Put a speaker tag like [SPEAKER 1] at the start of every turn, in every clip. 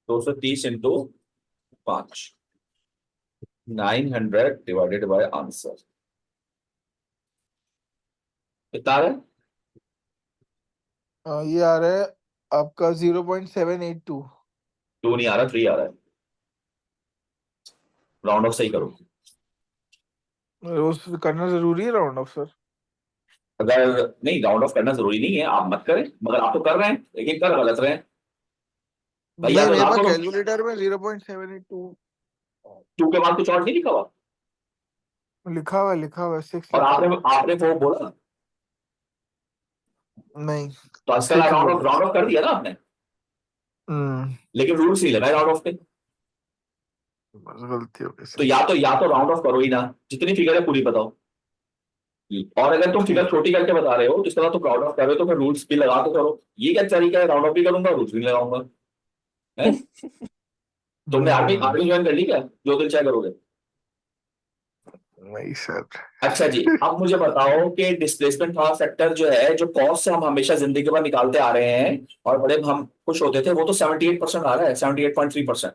[SPEAKER 1] 230 into 5, 900 divided by answer कितना आ रहा है?
[SPEAKER 2] ये आ रहा है आपका 0.782।
[SPEAKER 1] 2 नहीं आ रहा, 3 आ रहा है। राउंड ऑफ सही करो।
[SPEAKER 2] रोज करना जरूरी है राउंड ऑफ सर?
[SPEAKER 1] अगर नहीं, राउंड ऑफ करना जरूरी नहीं है, आप मत करें, मगर आप तो कर रहे हैं, लेकिन कर गलत रहे हैं भाई। या
[SPEAKER 2] नहीं,
[SPEAKER 1] तो
[SPEAKER 2] मेरे
[SPEAKER 1] ना
[SPEAKER 2] पास
[SPEAKER 1] करो।
[SPEAKER 2] कैलकुलेटर में 0.782
[SPEAKER 1] 2 के बाद कुछ और नहीं लिखा हुआ?
[SPEAKER 2] लिखा हुआ है, 6
[SPEAKER 1] और
[SPEAKER 2] लिखा
[SPEAKER 1] आपने
[SPEAKER 2] हुआ
[SPEAKER 1] आपने वो बोला
[SPEAKER 2] है। नहीं,
[SPEAKER 1] तो आजकल
[SPEAKER 2] 6
[SPEAKER 1] राउंड ऑफ
[SPEAKER 2] बोला।
[SPEAKER 1] कर दिया ना आपने,
[SPEAKER 2] हम्म।
[SPEAKER 1] लेकिन रूल्स नहीं लगाए राउंड ऑफ के।
[SPEAKER 2] बस गलती हो गई
[SPEAKER 1] तो
[SPEAKER 2] सर।
[SPEAKER 1] या तो राउंड ऑफ करो ही ना, जितनी फिगर है पूरी बताओ। और अगर तुम फिगर
[SPEAKER 2] ठीक।
[SPEAKER 1] छोटी करके बता रहे हो तो इसके बाद तुम राउंड ऑफ कर रहे हो, तो फिर रूल्स भी लगा के करो। ये क्या तरीका है? राउंड ऑफ भी करूंगा, रूल्स भी लगाऊंगा है? तुमने आर्मी
[SPEAKER 2] हम्म।
[SPEAKER 1] आर्मी ज्वाइन कर ली क्या? जो दिल चाहे करोगे।
[SPEAKER 2] नहीं सर।
[SPEAKER 1] अच्छा जी, अब मुझे बताओ कि डिस्प्लेसमेंट पावर फैक्टर जो है, जो कॉस्ट से हम हमेशा जिंदगी भर निकालते आ रहे हैं और बड़े हम खुश होते थे, वो तो 78% आ रहा है, 78.3%।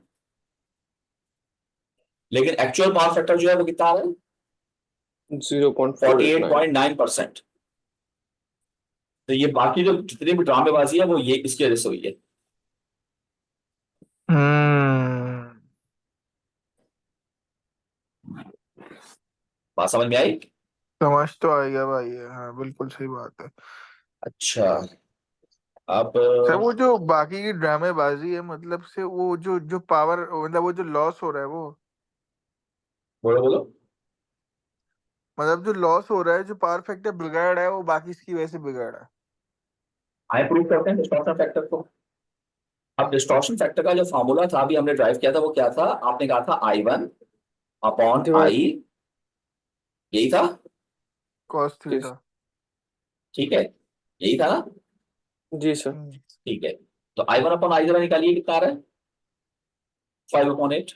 [SPEAKER 1] लेकिन एक्चुअल पावर फैक्टर जो है वो कितना आ रहा है?
[SPEAKER 3] 0.489।
[SPEAKER 1] 48.9%। तो ये बाकी जो जितनी भी ड्रामेबाजी है वो ये इसकी वजह से हुई है।
[SPEAKER 2] हम्म।
[SPEAKER 1] बात समझ में आई?
[SPEAKER 2] समझ तो आएगा भाई, हाँ बिल्कुल सही बात है।
[SPEAKER 1] अच्छा। अब
[SPEAKER 2] सर वो जो बाकी की ड्रामेबाजी है, मतलब से वो जो जो पावर, मतलब वो जो लॉस हो रहा है वो,
[SPEAKER 1] बोलो बोलो।
[SPEAKER 2] मतलब जो लॉस हो रहा है, जो पावर फैक्टर बिगड़ रहा है, वो बाकी इसकी वजह से बिगड़ रहा है।
[SPEAKER 1] आए प्रूव करते हैं डिस्टॉर्शन फैक्टर को। अब डिस्टॉर्शन फैक्टर का जो फॉर्मूला था अभी हमने ड्राइव किया था, वो क्या था? आपने कहा था I1 अपॉन
[SPEAKER 3] डिवाइड।
[SPEAKER 1] आई, यही था?
[SPEAKER 2] कॉस
[SPEAKER 3] जी।
[SPEAKER 2] थीटा।
[SPEAKER 1] ठीक है, यही था ना?
[SPEAKER 3] जी सर।
[SPEAKER 1] ठीक है। तो I1 अपॉन आई जरा निकालिए, कितना आ रहा है? 5/8।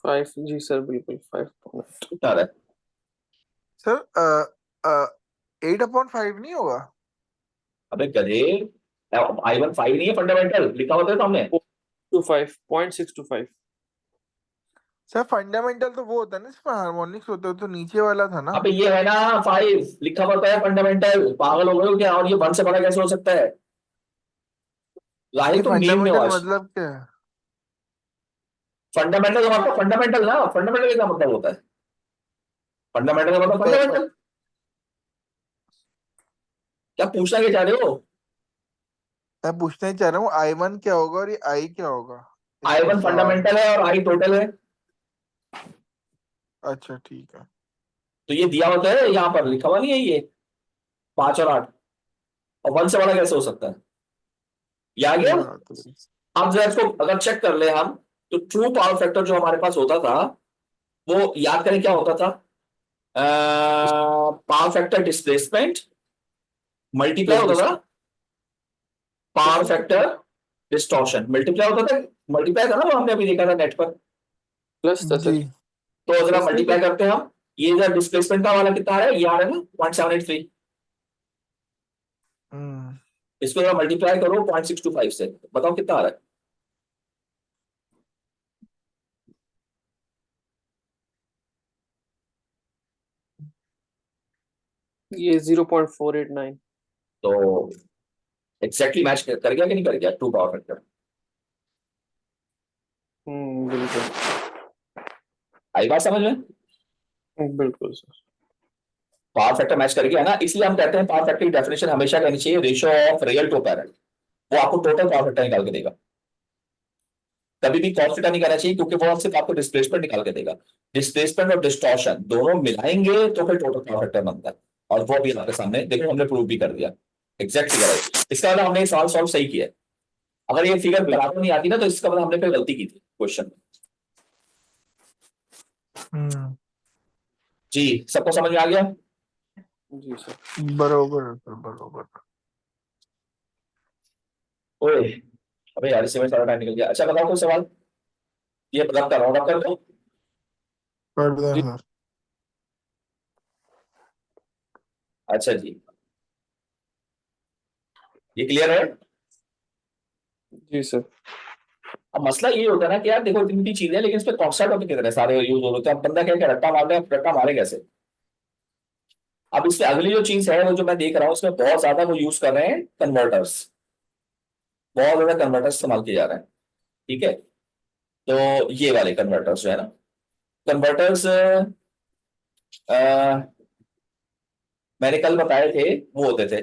[SPEAKER 3] 5। जी सर, बिल्कुल 5।
[SPEAKER 1] कितना आ रहा है?
[SPEAKER 2] सर 8/5 नहीं होगा?
[SPEAKER 1] अबे गधे, I1 5 नहीं है, फंडामेंटल लिखा होता है सामने।
[SPEAKER 3] 25, 0.625।
[SPEAKER 2] सर फंडामेंटल तो वो होता है ना, इसमें हार्मोनिक्स होते हो, तो नीचे वाला था ना।
[SPEAKER 1] अबे ये है ना 5 लिखा होता है फंडामेंटल, पागल हो गए हो क्या? और ये 1 से बड़ा कैसे हो सकता है? राहिल
[SPEAKER 2] नहीं,
[SPEAKER 1] तुम नींद में हो
[SPEAKER 2] फंडामेंटल
[SPEAKER 1] आज।
[SPEAKER 2] मतलब क्या है?
[SPEAKER 1] फंडामेंटल का मतलब फंडामेंटल ना, फंडामेंटल का क्या मतलब होता है? फंडामेंटल का मतलब
[SPEAKER 2] मैं
[SPEAKER 1] फंडामेंटल। क्या पूछना क्या चाह रहे हो?
[SPEAKER 2] मैं पूछना ही चाह रहा हूँ, I1 क्या होगा और ये आई क्या होगा? इसमें
[SPEAKER 1] I1
[SPEAKER 2] सवाल है।
[SPEAKER 1] फंडामेंटल है और आई टोटल है।
[SPEAKER 2] अच्छा ठीक है।
[SPEAKER 1] तो ये दिया होता है, यहाँ पर लिखा हुआ नहीं है ये 5 और 8, और 1 से बड़ा कैसे हो सकता है? ये आ गया।
[SPEAKER 2] बात है।
[SPEAKER 1] अब जरा इसको अगर चेक कर ले हम, तो ट्रू पावर फैक्टर जो हमारे पास होता था, वो याद करें क्या होता था? Power factor displacement multiply
[SPEAKER 3] plus
[SPEAKER 1] होता था, power
[SPEAKER 3] distortion.
[SPEAKER 1] Factor distortion multiply होता था। मल्टीप्लाई था ना, वो हमने अभी देखा था नेट पर।
[SPEAKER 3] प्लस था
[SPEAKER 2] जी।
[SPEAKER 3] सर।
[SPEAKER 1] तो जरा
[SPEAKER 3] इसमें
[SPEAKER 1] मल्टीप्लाई करते हैं हम। ये जरा डिस्प्लेसमेंट का वाला कितना आ रहा है? ये आ रहा है ना 0.783।
[SPEAKER 2] हम्म।
[SPEAKER 1] इसको जरा मल्टीप्लाई करो 0.625 से, बताओ कितना आ रहा है?
[SPEAKER 3] ये 0.489।
[SPEAKER 1] तो एग्जैक्टली मैच कर गया कि नहीं कर गया ट्रू पावर फैक्टर?
[SPEAKER 3] बिल्कुल।
[SPEAKER 1] आई बात समझ में?
[SPEAKER 3] बिल्कुल सर।
[SPEAKER 1] पावर फैक्टर मैच कर गया ना, इसलिए हम कहते हैं पावर फैक्टर की डेफिनेशन हमेशा कहनी चाहिए ratio of real to parallel. वो आपको टोटल पावर फैक्टर निकाल के देगा। कभी भी कॉस थीटा नहीं करना चाहिए, क्योंकि वो सिर्फ आपको डिस्प्लेसमेंट निकाल के देगा। डिस्प्लेसमेंट और डिस्टॉर्शन दोनों मिलाएंगे तो फिर टोटल पावर फैक्टर बनता है। और वो भी आपके सामने देखो, हमने प्रूव भी कर दिया। एग्जैक्ट फिगर है। इसका मतलब हमने सवाल सॉल्व सही किया है। अगर ये फिगर बराबर नहीं आती ना, तो इसका मतलब हमने फिर गलती की थी क्वेश्चन में।
[SPEAKER 2] हम्म।
[SPEAKER 1] जी, सबको समझ में आ गया?
[SPEAKER 3] जी सर।
[SPEAKER 2] बरोबर है सर, बरोबर।
[SPEAKER 1] ओए, अबे यार इससे में सारा टाइम निकल गया। अच्छा बताओ कोई सवाल। ये रब कर रहा हूँ, रब कर दो।
[SPEAKER 2] कर दें
[SPEAKER 3] जी।
[SPEAKER 2] सर।
[SPEAKER 1] अच्छा जी, ये क्लियर है?
[SPEAKER 3] जी सर।
[SPEAKER 1] अब मसला ये होता है ना कि यार देखो इतनी इतनी चीजें हैं, लेकिन इस पे कॉन्स्टेंट टॉपिक कितने सारे यूज हो रहे हैं। अब बंदा क्या क्या रट्टा मार रहा है, रट्टा मारे कैसे। अब इससे अगली जो चीज है वो जो मैं देख रहा हूँ उसमें बहुत ज्यादा वो यूज कर रहे हैं कन्वर्टर्स, बहुत ज्यादा कन्वर्टर्स इस्तेमाल किए जा रहे हैं। ठीक है, तो ये वाले कन्वर्टर्स जो है ना, कन्वर्टर्स मैंने कल बताए थे, वो होते थे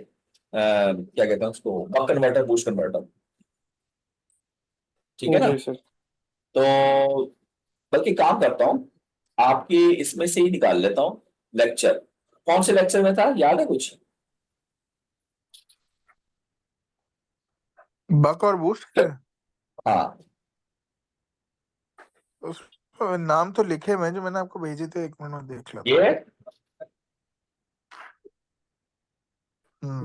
[SPEAKER 1] क्या कहते हैं उसको, बक कन्वर्टर, बूस्ट कन्वर्टर। ठीक है ना।
[SPEAKER 3] जी सर।
[SPEAKER 1] तो बल्कि काम करता हूँ, आपके इसमें से ही निकाल लेता हूँ लेक्चर। कौन से लेक्चर में था, याद है कुछ।
[SPEAKER 2] बक और बूस्ट के
[SPEAKER 1] हाँ,
[SPEAKER 2] उस नाम तो लिखे मैं जो मैंने आपको भेजे थे, 1 मिनट में देख लेता
[SPEAKER 1] ये
[SPEAKER 2] हूँ।
[SPEAKER 1] है।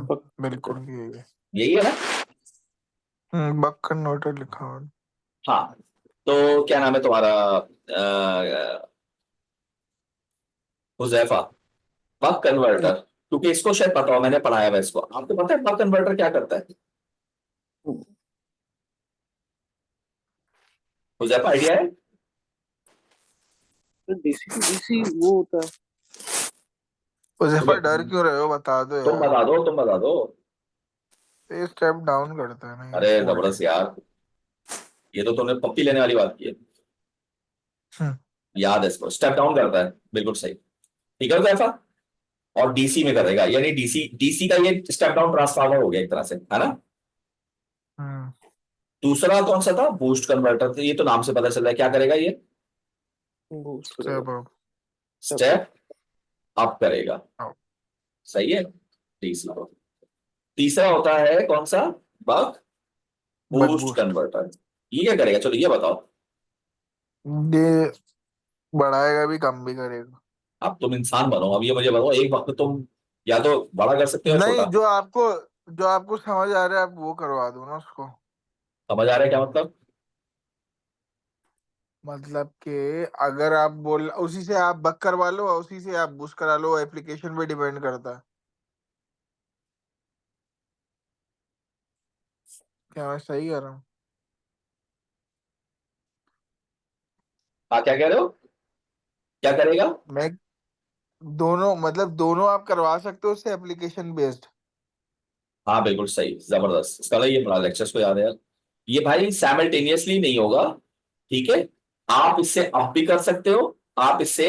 [SPEAKER 3] बक
[SPEAKER 2] बिल्कुल ये
[SPEAKER 1] यही है ना।
[SPEAKER 2] बक कन्वर्टर लिखा हुआ है।
[SPEAKER 1] हाँ, तो क्या नाम है तुम्हारा, हुजैफा। बक कन्वर्टर, क्योंकि इसको शायद पता हो, मैंने पढ़ाया हुआ है इसको। आपको पता है बक कन्वर्टर क्या करता है, हुजैफा आइडिया है।
[SPEAKER 3] डीसी टू डीसी वो होता है।
[SPEAKER 2] उज़ैफा डर
[SPEAKER 1] तुम्हें
[SPEAKER 2] क्यों रहे हो, बता दो
[SPEAKER 1] तुम
[SPEAKER 2] यार।
[SPEAKER 1] बता दो, तुम बता दो।
[SPEAKER 2] ये स्टेप डाउन करता है ना, ये
[SPEAKER 1] अरे
[SPEAKER 2] वोल्टेज।
[SPEAKER 1] जबरदस्त यार, ये तो तुमने पप्पी लेने वाली बात की है।
[SPEAKER 2] हम्म
[SPEAKER 1] याद है इसको, स्टेप डाउन करता है, बिल्कुल सही। ठीक है हुजैफा, और डीसी में करेगा, यानी डीसी डीसी का ये स्टेप डाउन ट्रांसफार्मर हो गया एक तरह से, है ना।
[SPEAKER 2] हम्म
[SPEAKER 1] दूसरा कौन सा था, बूस्ट कन्वर्टर, ये तो नाम से पता चल रहा है क्या करेगा ये,
[SPEAKER 3] बूस्ट करेगा।
[SPEAKER 2] Step up.
[SPEAKER 1] स्टेप अप करेगा।
[SPEAKER 2] आओ।
[SPEAKER 1] सही है। तीसरा तीसरा होता है कौन सा, बक
[SPEAKER 2] बक
[SPEAKER 1] बूस्ट
[SPEAKER 2] बूस्ट
[SPEAKER 1] कन्वर्टर। ये क्या करेगा, चलो ये बताओ।
[SPEAKER 2] ये बढ़ाएगा भी कम भी करेगा।
[SPEAKER 1] अब तुम इंसान बनो, अब ये मुझे बताओ, एक वक्त में तुम या तो बड़ा कर सकते हो या
[SPEAKER 2] नहीं,
[SPEAKER 1] छोटा।
[SPEAKER 2] जो आपको समझ आ रहा है आप वो करवा दो ना उसको।
[SPEAKER 1] समझ आ रहा है क्या मतलब।
[SPEAKER 2] मतलब कि अगर आप बोल उसी से आप बक करवा लो और उसी से आप बूस्ट करा लो, एप्लीकेशन पे डिपेंड करता है। क्या मैं सही कर रहा हूँ?
[SPEAKER 1] हाँ, क्या कह रहे हो, क्या करेगा।
[SPEAKER 2] मैं दोनों मतलब दोनों आप करवा सकते हो उससे, एप्लीकेशन बेस्ड।
[SPEAKER 1] हाँ बिल्कुल सही, जबरदस्त, इसका ये बड़ा लेक्चर्स को याद है यार। ये भाई सैमल्टेनियसली नहीं होगा। ठीक है, आप इससे अप भी कर सकते हो, आप इससे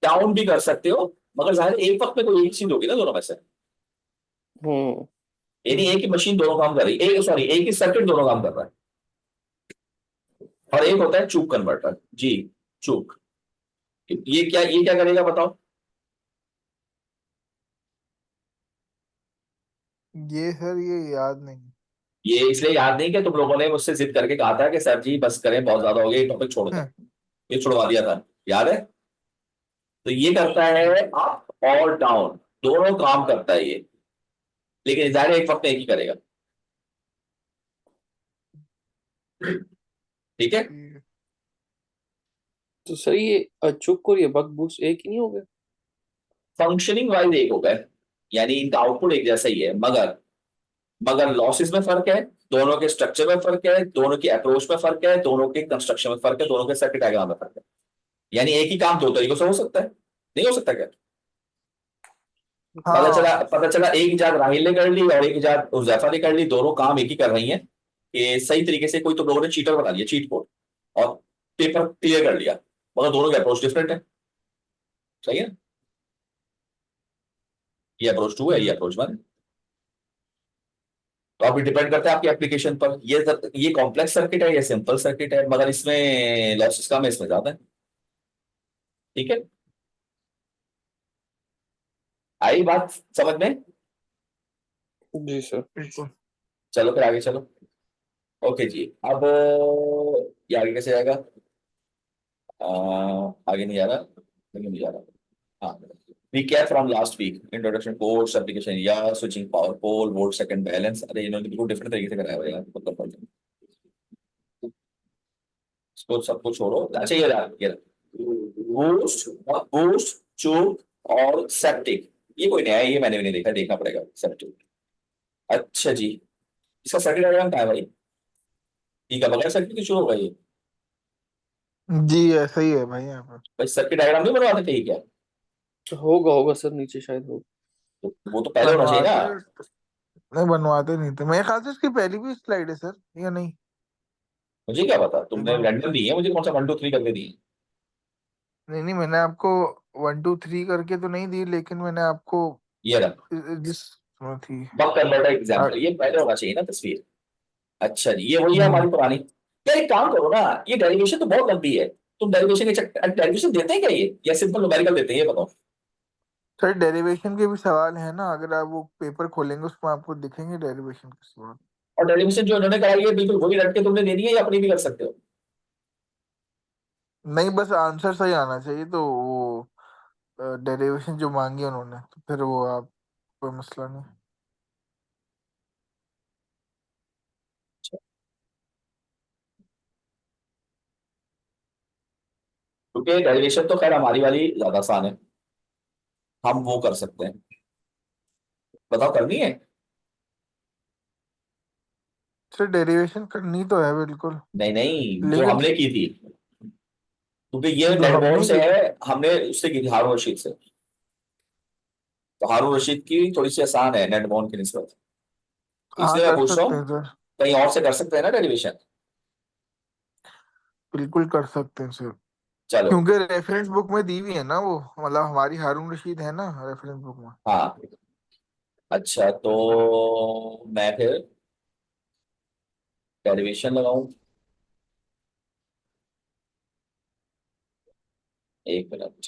[SPEAKER 1] डाउन भी कर सकते हो, मगर जाहिर है एक वक्त में कोई एक चीज होगी ना दोनों में से।
[SPEAKER 3] हम्म।
[SPEAKER 1] यानी एक ही मशीन दोनों काम कर रही है, एक सॉरी एक ही सर्किट दोनों काम कर रहा है। और एक होता है चूक कन्वर्टर, जी, चूक। ये क्या करेगा बताओ।
[SPEAKER 2] ये सर ये याद नहीं।
[SPEAKER 1] ये इसलिए याद नहीं कि तुम लोगों ने मुझसे जिद करके कहा था कि सर जी बस करें, बहुत ज्यादा हो गया, ये टॉपिक छोड़ दें।
[SPEAKER 2] हम्म,
[SPEAKER 1] ये छुड़वा दिया था, याद है। तो ये करता है अप और डाउन, दोनों काम करता है ये, लेकिन जाहिर है एक वक्त में एक ही करेगा। ठीक है।
[SPEAKER 2] ठीक है।
[SPEAKER 3] तो सर ये अचूक और ये बक बूस्ट एक ही नहीं हो गए?
[SPEAKER 1] फंक्शनिंग वाइज एक हो गए, यानी इनका आउटपुट एक जैसा ही है, मगर मगर लॉसेस में फर्क है, दोनों के स्ट्रक्चर में फर्क है, दोनों की अप्रोच में फर्क है, दोनों के कंस्ट्रक्शन में फर्क है, दोनों के सर्किट डायग्राम में फर्क है। यानी एक ही काम दो तरीकों से हो सकता है, नहीं हो सकता क्या।
[SPEAKER 2] हाँ
[SPEAKER 1] पता चला एक इजाद राहिल ने कर ली और एक इजाद उज़ैफा ने कर ली, दोनों काम एक ही कर रही हैं, कि सही तरीके से कोई तो लोगों ने चीटर बना लिया, चीट कोड, और पेपर क्लियर कर लिया, मगर दोनों के अप्रोच डिफरेंट है। सही है, ये अप्रोच टू है, ये अप्रोच वन। तो अभी डिपेंड करता है आपकी एप्लीकेशन पर, ये कॉम्प्लेक्स सर्किट है, ये सिंपल सर्किट है, मगर इसमें लॉसेस कम है, इसमें ज्यादा है। ठीक है, आई बात समझ में।
[SPEAKER 3] जी सर।
[SPEAKER 2] बिल्कुल।
[SPEAKER 1] चलो फिर आगे चलो। ओके जी, अब ये आगे कैसे जाएगा, आगे नहीं जा रहा, आगे नहीं जा रहा। हाँ, recap from last week, introduction course application या switching power pole volt second balance। अरे इन्होंने बिल्कुल डिफरेंट तरीके से कराया हुआ है यार, मतलब इसको सबको छोड़ो। अच्छा ये बूस्ट, बूस्ट, चूक और सेप्टिक, ये कोई नया है, ये मैंने भी नहीं देखा, देखना पड़ेगा सेप्टिक। अच्छा जी, इसका सर्किट डायग्राम क्या है भाई। ठीक है, बगैर सर्किट की शुरू होगा ये?
[SPEAKER 2] जी ऐसा ही है भाई यहाँ पर।
[SPEAKER 1] भाई सर्किट डायग्राम नहीं बनवाते थे क्या?
[SPEAKER 3] होगा होगा सर, नीचे शायद होगा।
[SPEAKER 1] तो वो तो पहले होना चाहिए ना।
[SPEAKER 2] बनवाते नहीं, बनवाते नहीं थे मेरे ख्याल से। इसकी पहली भी स्लाइड है सर या नहीं?
[SPEAKER 1] मुझे क्या पता,
[SPEAKER 2] एक
[SPEAKER 1] तुमने
[SPEAKER 2] मिनट।
[SPEAKER 1] रैंडम दी है मुझे, कौन सा 1 2 3 करके दी है?
[SPEAKER 2] नहीं नहीं, मैंने आपको 1 2 3 करके तो नहीं दी, लेकिन मैंने आपको
[SPEAKER 1] ये रहा,
[SPEAKER 2] जिस थी।
[SPEAKER 1] बक कन्वर्टर एग्जाम्पल,
[SPEAKER 2] आ-
[SPEAKER 1] ये पहले होना चाहिए ना तस्वीर। अच्छा जी, ये वही है
[SPEAKER 2] हम्म।
[SPEAKER 1] हमारी पुरानी। यार एक काम करो ना, ये डेरिवेशन तो बहुत लंबी है। तुम डेरिवेशन के चक्कर, डेरिवेशन देते हैं क्या ये, या सिंपल न्यूमेरिकल देते हैं ये बताओ?
[SPEAKER 2] सर डेरिवेशन के भी सवाल है ना, अगर आप वो पेपर खोलेंगे उसमें आपको दिखेंगे डेरिवेशन के सवाल।
[SPEAKER 1] और डेरिवेशन जो उन्होंने कराई है बिल्कुल वही रट के तुमने देनी है, या अपनी भी कर सकते हो?
[SPEAKER 2] नहीं, बस आंसर सही आना चाहिए, तो वो डेरिवेशन जो मांगी उन्होंने तो फिर वो आप, कोई मसला नहीं।
[SPEAKER 1] क्योंकि डेरिवेशन तो खैर हमारी वाली ज्यादा आसान है, हम वो कर सकते हैं। बताओ, करनी है?
[SPEAKER 2] सर डेरिवेशन करनी तो है बिल्कुल,
[SPEAKER 1] नहीं नहीं, जो
[SPEAKER 2] लेकिन
[SPEAKER 1] हमने की थी, क्योंकि ये
[SPEAKER 2] जो
[SPEAKER 1] नेटबोर्ड
[SPEAKER 2] हमने
[SPEAKER 1] से
[SPEAKER 2] की
[SPEAKER 1] है,
[SPEAKER 2] थी।
[SPEAKER 1] हमने उससे की थी हारून रशीद से। तो हारून रशीद की थोड़ी सी आसान है नेटबोर्ड की निस्बत,
[SPEAKER 2] हाँ
[SPEAKER 1] इसलिए मैं
[SPEAKER 2] कर
[SPEAKER 1] पूछ रहा
[SPEAKER 2] सकते
[SPEAKER 1] हूँ।
[SPEAKER 2] हैं सर,
[SPEAKER 1] कहीं और से कर सकते हैं ना डेरिवेशन?
[SPEAKER 2] बिल्कुल कर सकते हैं सर।
[SPEAKER 1] चलो।
[SPEAKER 2] क्योंकि रेफरेंस बुक में दी हुई है ना वो, मतलब हमारी हारून रशीद है ना रेफरेंस बुक में।
[SPEAKER 1] हाँ। अच्छा, तो मैं फिर डेरिवेशन लगाऊं? एक मिनट।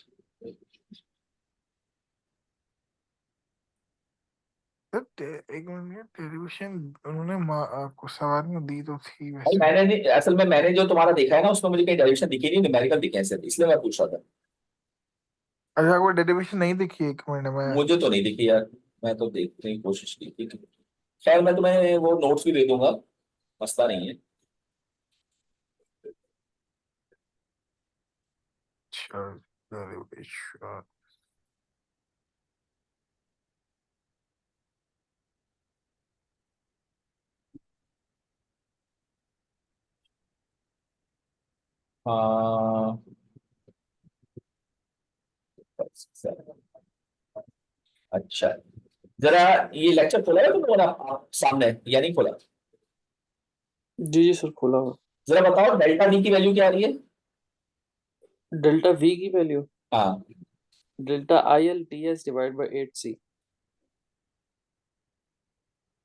[SPEAKER 2] सर एक मिनट, डेरिवेशन उन्होंने आपको सवाल में दी तो थी
[SPEAKER 1] भाई
[SPEAKER 2] वैसे।
[SPEAKER 1] मैंने नहीं, असल में मैंने जो तुम्हारा देखा है ना उसमें मुझे कहीं डेरिवेशन दिखी नहीं, न्यूमेरिकल दिखे हैं सिर्फ, इसलिए मैं पूछ रहा था।
[SPEAKER 2] अच्छा, आपको डेरिवेशन नहीं दिखी? एक मिनट में।
[SPEAKER 1] मुझे तो नहीं दिखी यार, मैं तो देखने की कोशिश की थी। खैर मैं तुम्हें वो नोट्स भी दे दूंगा, मसला नहीं है।
[SPEAKER 2] अच्छा, डेरिवेशन।
[SPEAKER 1] हाँ। अच्छा, जरा ये लेक्चर खोला है तुम लोगों ने सामने या नहीं खोला?
[SPEAKER 3] जी जी सर, खोला हुआ।
[SPEAKER 1] जरा बताओ डेल्टा डी की वैल्यू क्या आ रही है?
[SPEAKER 3] डेल्टा वी की वैल्यू,
[SPEAKER 1] हाँ।
[SPEAKER 3] Delta I L T S divide by 8 C.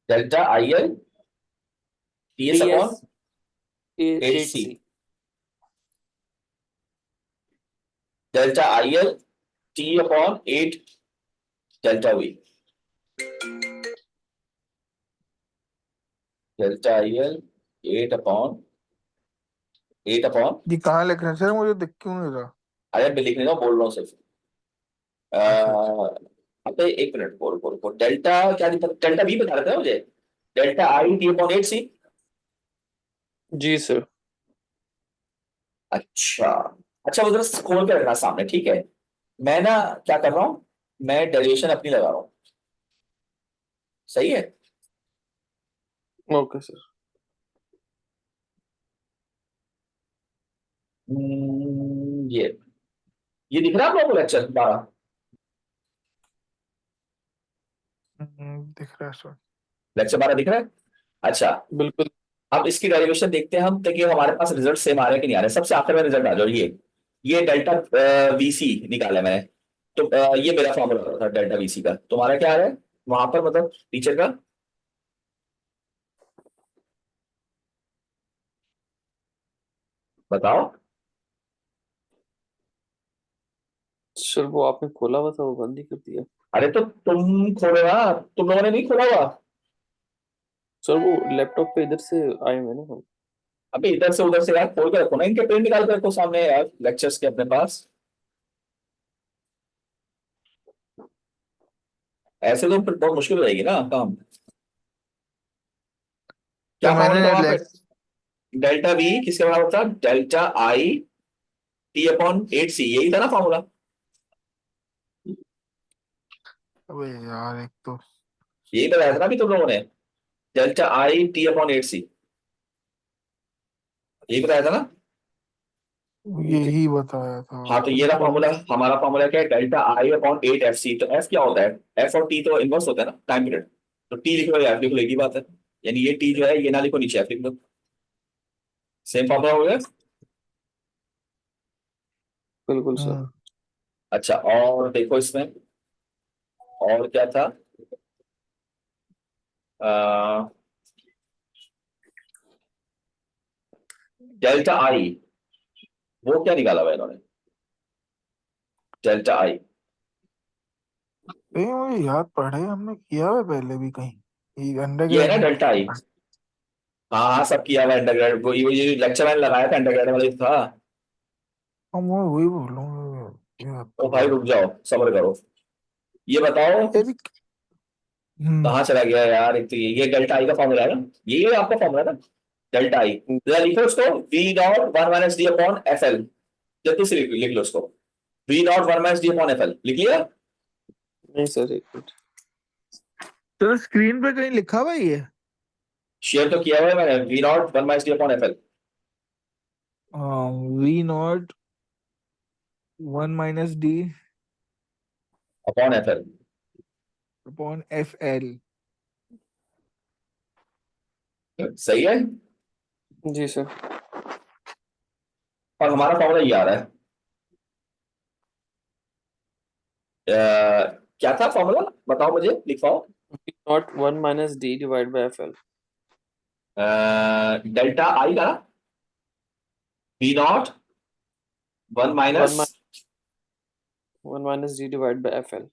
[SPEAKER 1] Delta I L T S
[SPEAKER 3] T S
[SPEAKER 1] upon 8
[SPEAKER 3] eight
[SPEAKER 1] C.
[SPEAKER 3] C.
[SPEAKER 1] Delta I L T upon 8 delta V. Delta I L 8 upon
[SPEAKER 2] ये कहाँ लिख रहे हैं sir? मुझे दिख क्यों नहीं रहा?
[SPEAKER 1] अरे मैं लिख नहीं रहा हूँ, बोल रहा हूँ सिर्फ।
[SPEAKER 2] अच्छा अच्छा।
[SPEAKER 1] अबे एक मिनट, बोल बोल बोल, डेल्टा क्या दिखा, डेल्टा वी बता रहे थे ना मुझे। Delta I T upon 8 C.
[SPEAKER 3] जी सर।
[SPEAKER 1] अच्छा। अच्छा, उधर खोल के रखना सामने, ठीक है। मैं ना क्या कर रहा हूँ, मैं डेरिवेशन अपनी लगा रहा हूँ। सही है।
[SPEAKER 3] Okay sir.
[SPEAKER 1] ये दिख रहा है आप लोगों को लेक्चर 12?
[SPEAKER 2] दिख रहा है सर।
[SPEAKER 1] लेक्चर 12 दिख रहा है? अच्छा।
[SPEAKER 3] बिल्कुल।
[SPEAKER 1] अब इसकी डेरिवेशन देखते हैं हम, ताकि हमारे पास रिजल्ट सेम आ रहे हैं कि नहीं आ रहे। सबसे आखिर में रिजल्ट आ जाओ, ये डेल्टा वीसी निकाला है मैंने। तो ये मेरा फॉर्मूला था डेल्टा वीसी का, तुम्हारा क्या आ रहा है वहां पर, मतलब टीचर का? बताओ।
[SPEAKER 3] सर वो आपने खोला हुआ था, वो बंद ही कर दिया।
[SPEAKER 1] अरे तो तुम खोलो ना, तुम लोगों ने नहीं खोला हुआ?
[SPEAKER 3] सर वो लैपटॉप पे इधर से आए हुए ना हम।
[SPEAKER 1] अबे इधर से उधर से यार खोल के रखो ना, इनके प्रिंट निकाल के रखो सामने यार लेक्चर्स के अपने पास। ऐसे तो फिर बहुत मुश्किल हो जाएगी ना काम।
[SPEAKER 2] तो
[SPEAKER 1] क्या फॉर्मूला था
[SPEAKER 2] मैंने
[SPEAKER 1] वहां पे? डेल्टा वी किसके बराबर था? डेल्टा आई टी अपॉन 8 सी, यही था ना फॉर्मूला?
[SPEAKER 2] अबे यार, एक तो
[SPEAKER 1] यही बताया था ना अभी तुम लोगों ने, डेल्टा आई टी अपॉन 8 सी। यही बताया था ना?
[SPEAKER 2] यही बताया था
[SPEAKER 1] हाँ, तो ये रहा फॉर्मूला। हमारा फॉर्मूला क्या है? डेल्टा आई अपॉन 8 FC। तो एफ क्या होता है? एफ और टी तो इनवर्स होता है ना, टाइम पीरियड। तो टी लिखो या एफ लिखो, एक ही बात है। यानी ये टी जो है ये ना लिखो, नीचे एफ लिख लो। सेम फॉर्मूला हो गया।
[SPEAKER 3] बिल्कुल सर।
[SPEAKER 2] हाँ
[SPEAKER 1] अच्छा, और देखो इसमें और क्या था। डेल्टा आई, वो क्या निकाला हुआ इन्होंने? डेल्टा आई।
[SPEAKER 2] ये मुझे याद पड़े, हमने किया है पहले भी कहीं, ये
[SPEAKER 1] ये है
[SPEAKER 2] अंडरग्रेड
[SPEAKER 1] ना
[SPEAKER 2] में।
[SPEAKER 1] डेल्टा आई। हाँ हाँ, सब किया हुआ अंडरग्रेड। वो ये लेक्चर मैंने लगाया था अंडरग्रेड वाले था।
[SPEAKER 2] हम मैं वही बोलूँगा, याद
[SPEAKER 1] ओ
[SPEAKER 2] तो
[SPEAKER 1] भाई
[SPEAKER 2] आ
[SPEAKER 1] रुक
[SPEAKER 2] रहा
[SPEAKER 1] जाओ, सब्र करो। ये बताओ
[SPEAKER 2] है। यदि
[SPEAKER 1] कहाँ चला गया यार। एक तो ये डेल्टा आई का फॉर्मूला है ना, ये आपका फॉर्मूला है ना, डेल्टा आई। जरा लिखो उसको, V dot one minus D upon F L. जल्दी से लिख लो उसको। V dot one minus D upon F L लिख लिया।
[SPEAKER 3] नहीं सर, एक मिनट।
[SPEAKER 2] तो स्क्रीन पे कहीं लिखा हुआ है ये?
[SPEAKER 1] शेयर तो किया हुआ है मैंने, V naught one minus D upon F L.
[SPEAKER 2] V naught 1 - D
[SPEAKER 1] upon F L.
[SPEAKER 2] Upon FL।
[SPEAKER 1] सही है।
[SPEAKER 3] जी सर।
[SPEAKER 1] और हमारा फॉर्मूला ये आ रहा है। क्या था फॉर्मूला, बताओ मुझे, लिखवाओ।
[SPEAKER 3] V naught 1 - D divide by F L.
[SPEAKER 1] Delta I का V naught one
[SPEAKER 3] one
[SPEAKER 1] minus.
[SPEAKER 3] 1 - D divide by F L.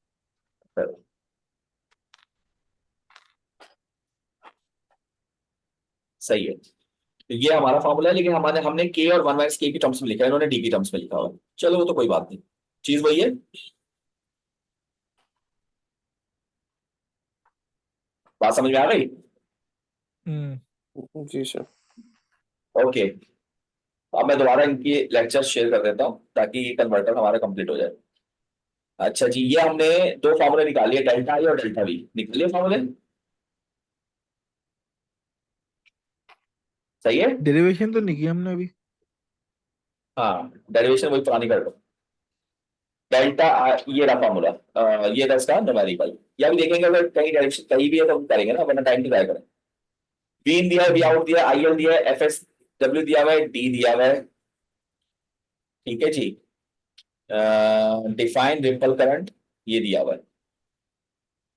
[SPEAKER 1] सही है। तो ये हमारा फॉर्मूला है, लेकिन हमारे हमने के और वन माइनस के की टर्म्स में लिखा है, इन्होंने डी की टर्म्स में लिखा हुआ है। चलो वो तो कोई बात नहीं, चीज वही है। बात समझ में आ गई?
[SPEAKER 3] जी सर।
[SPEAKER 1] ओके। अब मैं दोबारा इनकी लेक्चर शेयर कर देता हूँ ताकि ये कन्वर्टर हमारा कंप्लीट हो जाए। अच्छा जी, ये हमने दो फॉर्मूले निकाले, डेल्टा आई और डेल्टा वी निकालिए फॉर्मूले। सही है।
[SPEAKER 2] डेरिवेशन तो नहीं किया हमने अभी।
[SPEAKER 1] हाँ, डेरिवेशन वही पुरानी कर लो। डेल्टा ये रहा फॉर्मूला। ये था इसका न्यूमेरिकल। या भी देखेंगे, अगर कहीं डेरिवेशन कहीं भी है तो हम करेंगे ना, वरना टाइम ट्राई करें। वी इन दिया है, वी
[SPEAKER 2] हम्म,
[SPEAKER 1] आउट दिया है, आई एल दिया है, एफ एस डब्ल्यू दिया हुआ है, डी दिया हुआ है। ठीक है जी। डिफाइन रिपल करंट ये दिया हुआ है।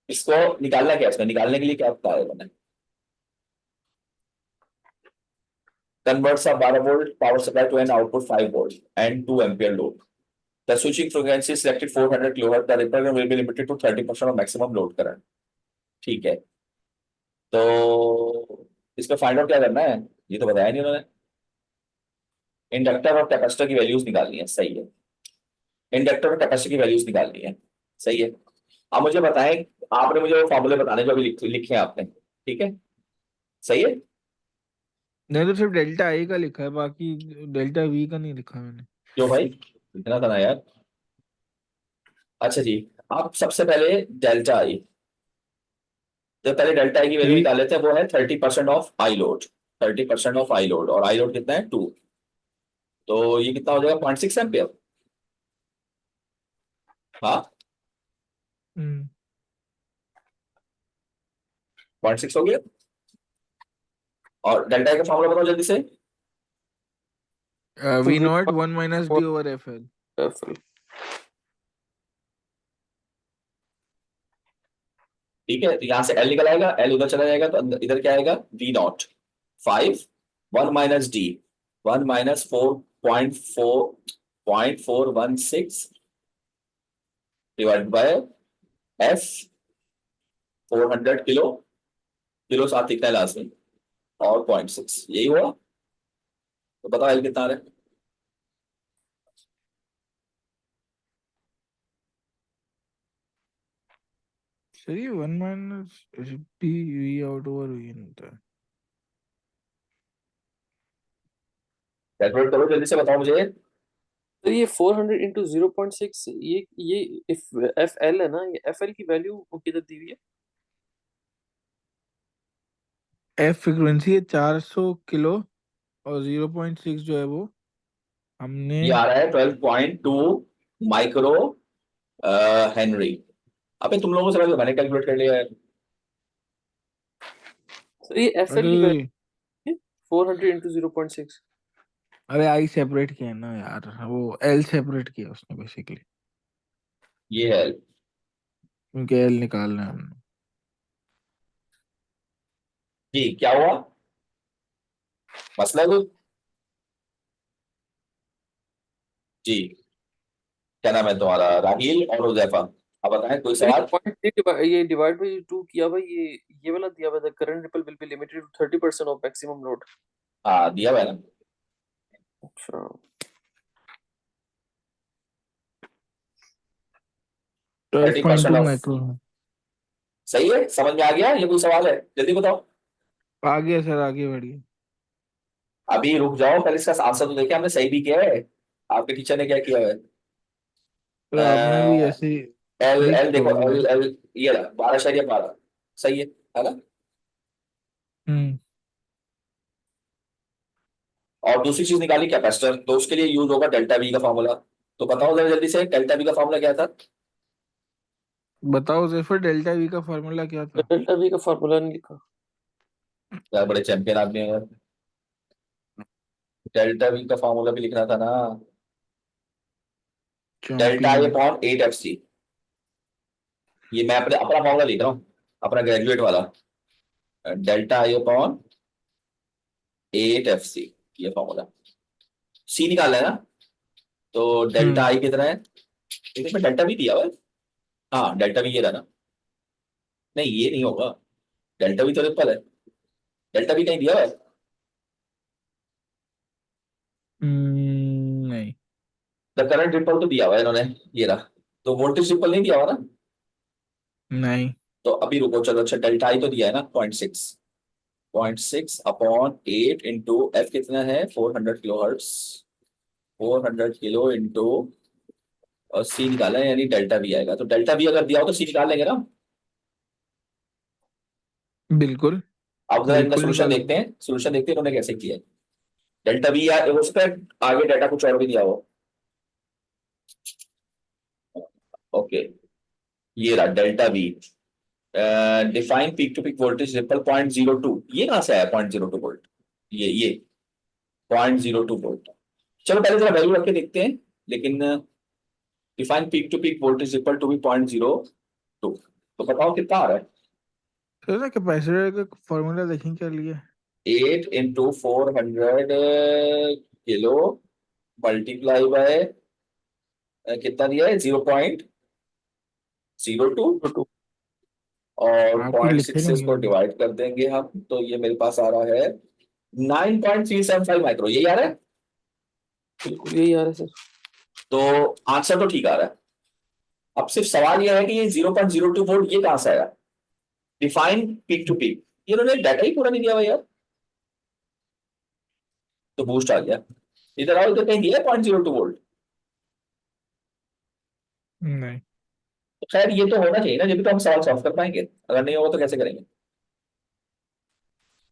[SPEAKER 1] इसको निकालना क्या है, इसमें निकालने के लिए क्या बताया है मैंने? Converts a 12 volt power supply to an output 5 volts and 2 ampere load. The switching frequency is selected 400 kHz. The ripple will be limited to 30% of maximum load current. ठीक है। तो इसमें फाइंड आउट क्या करना है, ये तो बताया नहीं उन्होंने। इंडक्टर और कैपेसिटर की वैल्यूज निकालनी है, सही है। इंडक्टर और कैपेसिटर की वैल्यूज निकालनी है, सही है। अब मुझे बताएं, आपने मुझे वो फॉर्मूले बताने जो अभी लिखे हैं आपने, ठीक है, सही है।
[SPEAKER 2] नहीं तो सिर्फ डेल्टा आई का लिखा है, बाकी डेल्टा वी का नहीं लिखा मैंने।
[SPEAKER 1] क्यों भाई, इतना था ना यार। अच्छा जी, आप सबसे पहले डेल्टा आई, जो पहले डेल्टा आई की वैल्यू
[SPEAKER 2] थ्री।
[SPEAKER 1] निकाल लेते हैं, वो है 30% of I load. 30% of I load, और आई लोड कितना है 2। तो ये कितना हो जाएगा, 0.6 एम्पियर। हाँ,
[SPEAKER 2] हम्म
[SPEAKER 1] 0.6 हो गया। और डेल्टा आई का फॉर्मूला बताओ जल्दी से।
[SPEAKER 2] V
[SPEAKER 3] V
[SPEAKER 2] naught
[SPEAKER 3] naught
[SPEAKER 2] 1 - D over FL।
[SPEAKER 3] F L.
[SPEAKER 1] ठीक है, तो यहां से एल निकल आएगा, एल उधर चला जाएगा, तो इधर क्या आएगा, V naught 5 1 - D 1 - 4.416 divide by F 400 kilo. Kilo साथ लिखना है लास्ट में, और 0.6 यही हुआ। तो बताओ एल कितना आ रहा है?
[SPEAKER 2] सही, 1 - D V out over V in होता है।
[SPEAKER 1] कैलकुलेट करो जल्दी से, बताओ मुझे।
[SPEAKER 3] तो ये 400 इंटू 0.6, ये एफ एल है ना, ये एफ एल की वैल्यू किधर दी हुई है?
[SPEAKER 2] एफ फ्रिक्वेंसी है 400 किलो और 0.6 जो है वो हमने
[SPEAKER 1] ये आ रहा है 12.2 माइक्रो हेनरी। अबे तुम लोगों से पहले तो मैंने कैलकुलेट कर लिया है।
[SPEAKER 3] सर ये एफ एल
[SPEAKER 2] अरे
[SPEAKER 3] की वैल्यू 400 इंटू 0.6।
[SPEAKER 2] अरे आई सेपरेट किया ना यार, वो एल सेपरेट किया उसने बेसिकली,
[SPEAKER 1] ये है।
[SPEAKER 2] क्योंकि एल निकालना है हमने।
[SPEAKER 1] जी क्या हुआ मसला तो? जी क्या नाम है तुम्हारा? राहील और हुजैफा, आप बताएं कोई
[SPEAKER 3] सर
[SPEAKER 1] सवाल?
[SPEAKER 3] ये डिवाइड बाई 2 किया भाई, ये वाला दिया हुआ, the current ripple will be limited to 30% of maximum load.
[SPEAKER 1] हाँ दिया हुआ है ना।
[SPEAKER 3] अच्छा
[SPEAKER 1] 30%
[SPEAKER 2] 12.2
[SPEAKER 1] ऑफ।
[SPEAKER 2] माइक्रो।
[SPEAKER 1] सही है, समझ में आ गया? ये कोई सवाल है? जल्दी बताओ।
[SPEAKER 2] आगे सर, आगे बढ़िए।
[SPEAKER 1] अभी रुक जाओ, पहले इसका आंसर तो देखे हमने सही भी किया है। आपके टीचर ने क्या किया
[SPEAKER 2] तो आपने भी
[SPEAKER 1] है?
[SPEAKER 2] ऐसे ही
[SPEAKER 1] एल
[SPEAKER 2] सही
[SPEAKER 1] एल
[SPEAKER 2] किया
[SPEAKER 1] देखो,
[SPEAKER 2] होगा।
[SPEAKER 1] एल एल ये रहा 12.12। सही है ना?
[SPEAKER 2] हम्म।
[SPEAKER 1] और दूसरी चीज निकाली कैपेसिटर, तो उसके लिए यूज होगा डेल्टा वी का फॉर्मूला। तो बताओ जरा जल्दी से, डेल्टा वी का फॉर्मूला क्या था?
[SPEAKER 2] बताओ जेफर, डेल्टा वी का फॉर्मूला क्या था?
[SPEAKER 3] डेल्टा वी का फार्मूला नहीं लिखा।
[SPEAKER 1] यार बड़े चैंपियन आदमी है यार। डेल्टा वी का फॉर्मूला भी लिखना था ना। डेल्टा आई
[SPEAKER 2] चैंपियन।
[SPEAKER 1] Upon 8 FC। ये मैं अपने अपना फॉर्मूला लिख रहा हूँ, अपना ग्रेजुएट वाला। डेल्टा आई अपॉन 8 FC, ये फॉर्मूला। सी निकालना है ना? तो डेल्टा
[SPEAKER 2] हम्म।
[SPEAKER 1] आई कितना है? इसमें डेल्टा भी दिया हुआ है। हाँ डेल्टा भी ये रहा ना। नहीं ये नहीं होगा, डेल्टा भी तो रिपल है। डेल्टा भी कहीं दिया हुआ है?
[SPEAKER 2] नहीं।
[SPEAKER 1] द करंट रिपल तो दिया हुआ है इन्होंने, ये रहा। तो वोल्टेज रिपल नहीं दिया हुआ ना?
[SPEAKER 2] नहीं।
[SPEAKER 1] तो अभी रुको, चलो अच्छा डेल्टा आई तो दिया है ना 0.6। 0.6 अपॉन 8 इंटू एफ कितना है? 400 kHz। 400 किलो इंटू, और सी निकाला है, यानी डेल्टा वी आएगा। तो डेल्टा वी अगर दिया हो तो सी निकाल लेंगे ना?
[SPEAKER 2] बिल्कुल।
[SPEAKER 1] अब जरा इनका
[SPEAKER 2] बिल्कुल
[SPEAKER 1] सोल्यूशन देखते
[SPEAKER 2] निकालेंगे।
[SPEAKER 1] हैं, सोल्यूशन देखते हैं इन्होंने कैसे किया है। डेल्टा वी या हो सकता है आगे डेटा कुछ और भी दिया हो। ओके, ये रहा delta V. Define peak to peak voltage ripple 0.02। ये कहां से आया 0.02 वोल्ट? ये 0.02 वोल्ट। चलो पहले जरा वैल्यू रख के देखते हैं। लेकिन define peak to peak voltage ripple to be 0.02, तो बताओ कितना आ रहा है?
[SPEAKER 2] तो ना कैपेसिटर का फॉर्मूला देखें क्या लिए।
[SPEAKER 1] 8 इंटू 400 किलो मल्टीप्लाई बाय कितना दिया है? 0.02।
[SPEAKER 3] तो 2
[SPEAKER 1] और
[SPEAKER 2] आप कुछ
[SPEAKER 1] पॉइंट
[SPEAKER 2] लिखे
[SPEAKER 1] सिक्स से
[SPEAKER 2] नहीं
[SPEAKER 1] इसको
[SPEAKER 2] होंगे।
[SPEAKER 1] डिवाइड कर देंगे हम, तो ये मेरे पास आ रहा है 9.375 माइक्रो। यही आ रहा है।
[SPEAKER 3] बिल्कुल यही आ रहा है सर।
[SPEAKER 1] तो आंसर तो ठीक आ रहा है। अब सिर्फ सवाल यह है कि ये 0.02 वोल्ट ये कहां से आया? डिफाइन पीक टू पीक, ये उन्होंने डाटा ही पूरा नहीं दिया हुआ यार। तो बूस्ट आ गया। इधर आओ, इधर कहीं दिया है 0.02 वोल्ट?
[SPEAKER 2] नहीं।
[SPEAKER 1] तो खैर ये तो होना चाहिए ना, जब भी तो हम सवाल सॉल्व कर पाएंगे। अगर नहीं होगा तो कैसे करेंगे?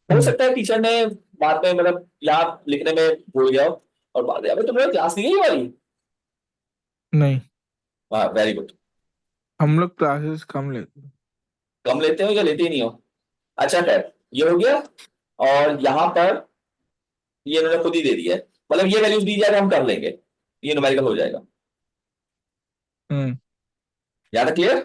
[SPEAKER 1] हो
[SPEAKER 2] हम्म।
[SPEAKER 1] सकता है टीचर ने बाद में मतलब यहाँ लिखने में भूल गया हो, और बाद में अबे तुमने क्लास ली है ये वाली।
[SPEAKER 2] नहीं,
[SPEAKER 1] हाँ वेरी गुड।
[SPEAKER 2] हम लोग क्लासेस कम लेते हैं।
[SPEAKER 1] कम लेते हो या लेते ही नहीं हो? अच्छा खैर, ये हो गया। और यहाँ पर ये इन्होंने खुद ही दे दिया है, मतलब ये वैल्यूज दी जाए हम कर लेंगे, ये न्यूमेरिकल हो जाएगा।
[SPEAKER 2] हम्म।
[SPEAKER 1] यहाँ तक क्लियर?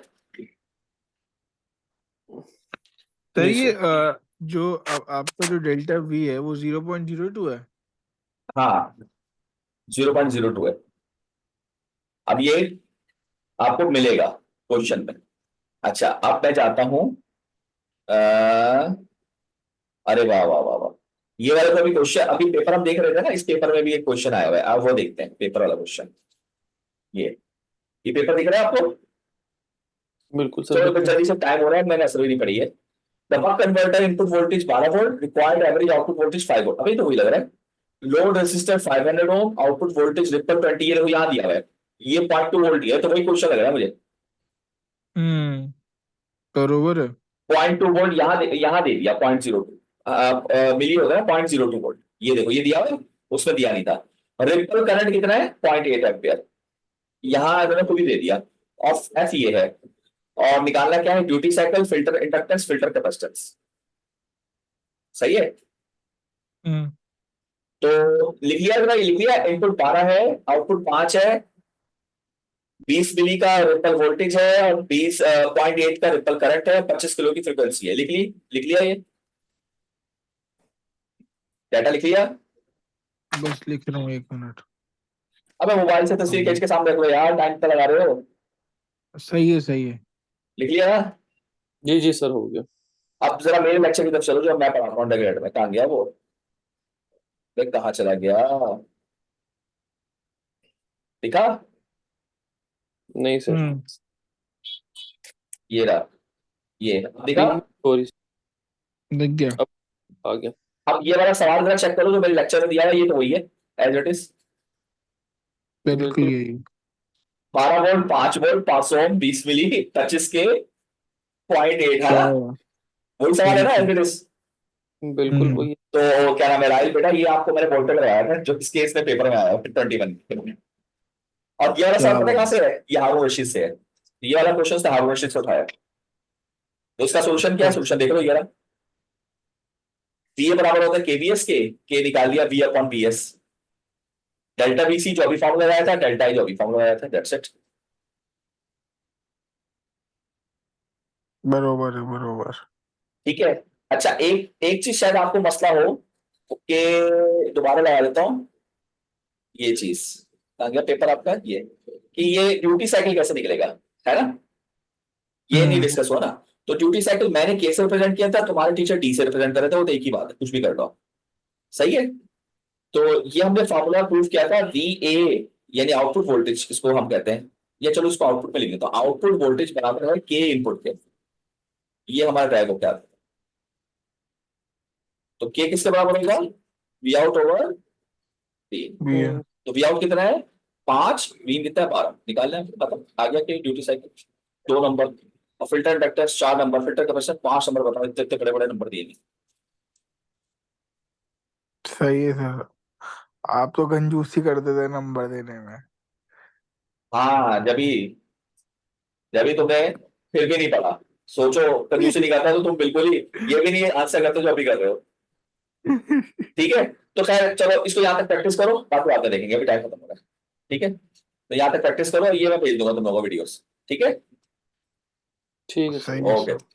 [SPEAKER 2] तो
[SPEAKER 3] नहीं
[SPEAKER 2] ये
[SPEAKER 3] सर।
[SPEAKER 2] जो आपका जो डेल्टा वी है वो 0.02 है।
[SPEAKER 1] हाँ 0.02 है। अब ये आपको मिलेगा क्वेश्चन में। अच्छा अब मैं चाहता हूं, अरे वाह वाह वाह वाह, ये वाला तो अभी क्वेश्चन अभी पेपर हम देख रहे थे ना, इस पेपर में भी एक क्वेश्चन आया हुआ है, अब वो देखते हैं पेपर वाला क्वेश्चन। ये ये पेपर दिख रहा है आपको?
[SPEAKER 3] बिल्कुल सर
[SPEAKER 1] चलो
[SPEAKER 3] दिख
[SPEAKER 1] फिर
[SPEAKER 3] रहा है।
[SPEAKER 1] जल्दी से, टाइम हो रहा है, मैंने असर भी नहीं पड़ी है। The buck converter input voltage 12 volt, required average output voltage 5 volt. अभी तो वही लग रहा है। Load resistor 500 ohm, output voltage ripple 20, ये देखो यहाँ दिया हुआ है। ये 0.2 वोल्ट है, तो वही क्वेश्चन लग रहा है मुझे।
[SPEAKER 2] हम्म। बरोबर है।
[SPEAKER 1] 0.2 वोल्ट यहाँ दे दिया, 0.02 मिली होगा ना, 0.02 वोल्ट। ये देखो ये दिया हुआ है, उसमें दिया नहीं था। रिपल करंट कितना है 0.8 एम्पियर, यहाँ इन्होंने खुद ही दे दिया। और एफ ये है, और निकालना क्या है, duty cycle, filter inductance, filter capacitance. सही है।
[SPEAKER 2] हम्म
[SPEAKER 1] तो लिख लिया जरा, ये लिख लिया, इनपुट 12 है, आउटपुट 5 है, 20 मिली का रिपल वोल्टेज है, और 20.8 का रिपल करंट है, 25 किलो की फ्रीक्वेंसी है। लिख लिया ये डाटा लिख लिया।
[SPEAKER 2] बस लिख रहा हूँ, 1 मिनट।
[SPEAKER 1] अबे मोबाइल से तस्वीर खींच के सामने रख लो यार, टाइम तो लगा रहे हो।
[SPEAKER 2] सही है, सही है।
[SPEAKER 1] लिख लिया ना।
[SPEAKER 3] जी जी सर, हो गया।
[SPEAKER 1] अब जरा मेरे लेक्चर की तरफ चलो जो मैं पढ़ाता हूँ अंडरग्रेड में। कहाँ गया वो, देख कहाँ चला गया, दिखा,
[SPEAKER 3] नहीं सर,
[SPEAKER 2] हम्म
[SPEAKER 1] ये रहा, ये दिखा।
[SPEAKER 3] अभी सॉरी,
[SPEAKER 2] दिख गया।
[SPEAKER 3] अब आ गया।
[SPEAKER 1] अब ये वाला सवाल जरा चेक करो जो मेरे लेक्चर में दिया है, ये तो वही है एज इट इज।
[SPEAKER 2] बिल्कुल
[SPEAKER 3] बिल्कुल
[SPEAKER 2] यही।
[SPEAKER 1] 12 वोल्ट, 5 वोल्ट, 500 ओम, 20 मिली, 25 के 0.8 है
[SPEAKER 2] क्या
[SPEAKER 1] ना,
[SPEAKER 2] हुआ?
[SPEAKER 1] वही सवाल है ना
[SPEAKER 2] बिल्कुल।
[SPEAKER 1] As it is.
[SPEAKER 3] बिल्कुल वही।
[SPEAKER 1] तो क्या नाम है राहिल बेटा, ये आपको मैंने बोर्ड पे लगाया था जो इस केस में पेपर में आया है 21। और ये वाला
[SPEAKER 2] क्या
[SPEAKER 1] सवाल पता है कहाँ
[SPEAKER 2] बात।
[SPEAKER 1] से है, ये हार्वर्ड रशीद से है। ये वाला क्वेश्चन था हार्वर्ड रशीद से उठाया। तो इसका सोल्यूशन क्या है, सोल्यूशन देख लो ये रहा। वी बराबर होता है केवीएस के निकाल दिया V upon B S, delta VC जो भी फॉर्मूला लगाया था, डेल्टा आई जो भी फॉर्मूला लगाया था, दैट्स इट।
[SPEAKER 2] बरोबर है, बरोबर।
[SPEAKER 1] ठीक है। अच्छा एक एक चीज शायद आपको मसला हो, कि दोबारा लगा देता हूं ये चीज। कहाँ गया पेपर आपका, ये कि ये ड्यूटी साइकिल कैसे निकलेगा, है ना, ये नहीं
[SPEAKER 2] हम्म
[SPEAKER 1] डिस्कस हुआ ना। तो ड्यूटी साइकिल मैंने के से रिप्रेजेंट किया था, तुम्हारे टीचर डी से रिप्रेजेंट कर रहे थे, वो तो एक ही बात है, कुछ भी कर लो। सही है। तो ये हमने फॉर्मूला प्रूव किया था, वी ए यानी आउटपुट वोल्टेज इसको हम कहते हैं, या चलो इसको आउटपुट में लिखें, तो आउटपुट वोल्टेज बराबर है के इनपुट के। ये हमारा ड्राइव क्या था, तो के किसके बराबर होगा, वी आउट ओवर वी।
[SPEAKER 2] भी है।
[SPEAKER 1] तो वी आउट कितना है 5, वी कितना है 12, निकाल लें खत्म, आ गया कि ड्यूटी साइकिल 2 नंबर, और filter inductors 4 number, filter capacitor 5 number, बताओ इतने इतने बड़े बड़े नंबर दिए नहीं।
[SPEAKER 2] सही है सर। आप तो कंजूसी करते थे नंबर देने में।
[SPEAKER 1] हाँ जब भी तुमने फिर भी नहीं पढ़ा, सोचो कंजूसी नहीं करता तो तुम बिल्कुल ही ये भी नहीं आंसर करते जो अभी कर रहे हो। ठीक है। तो खैर चलो इसको यहाँ तक प्रैक्टिस करो, बाकी आते देखेंगे, अभी टाइम खत्म हो रहा है। ठीक है, तो यहाँ तक प्रैक्टिस करो, ये मैं भेज दूंगा तुम लोगों को वीडियोस। ठीक है,
[SPEAKER 3] ठीक है सर।
[SPEAKER 2] सही है
[SPEAKER 1] ओके।
[SPEAKER 2] सर।